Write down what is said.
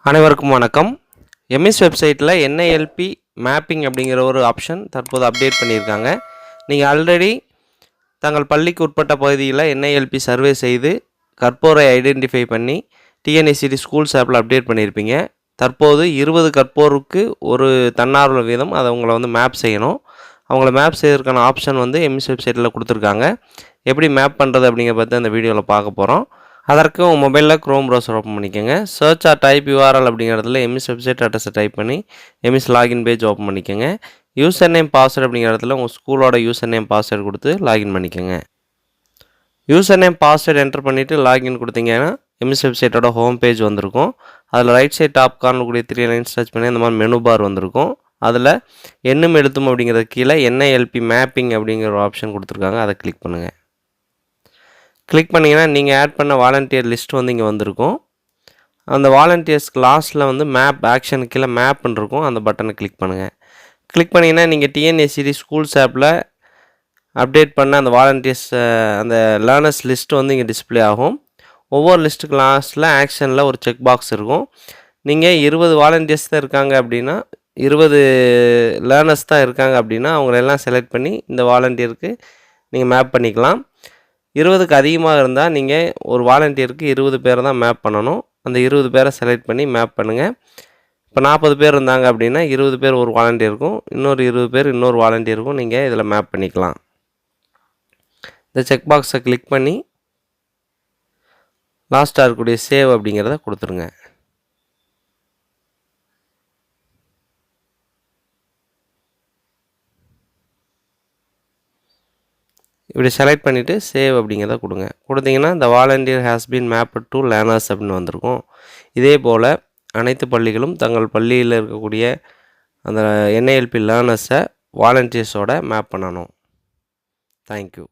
அனைவருக்கும் வணக்கம். எம்எஸ் வெப்சைட்டில் என்ஐஎல்பி மேப்பிங் அப்படிங்கிற ஒரு ஆப்ஷன் தற்போது அப்டேட் பண்ணியிருக்காங்க. நீங்கள் ஆல்ரெடி தங்கள் பள்ளிக்கு உட்பட்ட பகுதியில் என்ஐஎல்பி சர்வே செய்து கற்போரை ஐடென்டிஃபை பண்ணி டிஎன்ஏசிடி ஸ்கூல்ஸ் ஆப்பில் அப்டேட் பண்ணியிருப்பீங்க. தற்போது 20 கற்போருக்கு ஒரு தன்னார்வ வீதம் அதை உங்களை மேப் செய்யணும். அவங்கள மேப் செய்வதற்கான ஆப்ஷன் எம்எஸ் வெப்சைட்டில் கொடுத்துருக்காங்க. எப்படி மேப் பண்ணுறது அப்படிங்கிற பற்றி அந்த வீடியோவில் பார்க்க போகிறோம். அதற்கு உங்கள் மொபைலில் க்ரோம் ப்ரௌசர் ஓப்பன் பண்ணிக்கோங்க. சர்ச் ஆர் டைப் யூஆர்எல் அப்படிங்கிறதுல எம்எஸ் வெப்சைட் அட்ரஸை டைப் பண்ணி எம்எஸ் லாகின் பேஜ் ஓப்பன் பண்ணிக்கோங்க. யூசர் நேம் பாஸ்வேர்டு அப்படிங்கிற இடத்துல உங்கள் ஸ்கூலோட யூசர் நேம் பாஸ்வேர்டு கொடுத்து லாகின் பண்ணிக்கோங்க. யூசர் நேம் பாஸ்வேர்டு என்டர் பண்ணிவிட்டு லாகின் கொடுத்தீங்கன்னா எம்எஸ் வெப்சைட்டோட ஹோம் பேஜ் வந்திருக்கும். அதில் ரைட் சைட் டாப் கார்னர் கூடிய 3 லைன்ஸ் டச் பண்ணி அந்த மாதிரி மெனு பார் வந்திருக்கும். அதில் எண்ணும் எழுத்தும் அப்படிங்கிறது கீழே என்ஐஎல்பி மேப்பிங் அப்படிங்கிற ஒரு ஆப்ஷன் கொடுத்துருக்காங்க. அதை கிளிக் பண்ணுங்கள். கிளிக் பண்ணிங்கன்னா நீங்கள் ஆட் பண்ண வாலண்டியர் லிஸ்ட் இங்கே வந்திருக்கும். அந்த வாலண்டியர்ஸ்க்கு லாஸ்ட்டில் மேப் ஆக்ஷன் கீழே மேப்னு இருக்கும். அந்த பட்டனை கிளிக் பண்ணுங்கள். கிளிக் பண்ணிங்கன்னா நீங்கள் டிஎன்ஏசிடி ஸ்கூல்ஸ் ஆப்பில் அப்டேட் பண்ண அந்த வாலண்டியர்ஸ் அந்த லேர்னர்ஸ் லிஸ்ட்டு இங்கே டிஸ்பிளே ஆகும். ஒவ்வொரு லிஸ்ட்டுக்கு லாஸ்ட்டில் ஆக்ஷனில் ஒரு செக் பாக்ஸ் இருக்கும். நீங்கள் 20 வாலண்டியர்ஸ் தான் இருக்காங்க அப்படின்னா 20 லேர்னர்ஸ் தான் இருக்காங்க அப்படின்னா அவங்களெல்லாம் செலக்ட் பண்ணி இந்த வாலண்டியருக்கு நீங்கள் மேப் பண்ணிக்கலாம். 20க்கு அதிகமாக இருந்தால் நீங்கள் ஒரு வாலண்டியருக்கு 20 பேரை தான் மேப் பண்ணணும். அந்த 20 பேரை செலக்ட் பண்ணி மேப் பண்ணுங்கள். இப்போ 40 பேர் இருந்தாங்க அப்படின்னா 20 பேர் ஒரு வாலண்டியருக்கும் இன்னொரு 20 பேர் இன்னொரு வாலண்டியருக்கும் நீங்கள் இதில் மேப் பண்ணிக்கலாம். இந்த செக் பாக்ஸை கிளிக் பண்ணி லாஸ்ட்டாக இருக்கக்கூடிய சேவ் அப்படிங்கிறத கொடுத்துருங்க. இப்படி செலக்ட் பண்ணிவிட்டு சேவ் அப்படிங்கிறத கொடுங்க. கொடுத்தீங்கன்னா இந்த volunteer has been mapped to learners அப்படின்னு வந்திருக்கும். இதே போல் அனைத்து பள்ளிகளும் தங்கள் பள்ளியில் இருக்கக்கூடிய அந்த என்ஐஎல்பி லேர்னர்ஸை வாலண்டியர்ஸோட மேப் பண்ணணும். தேங்க்யூ.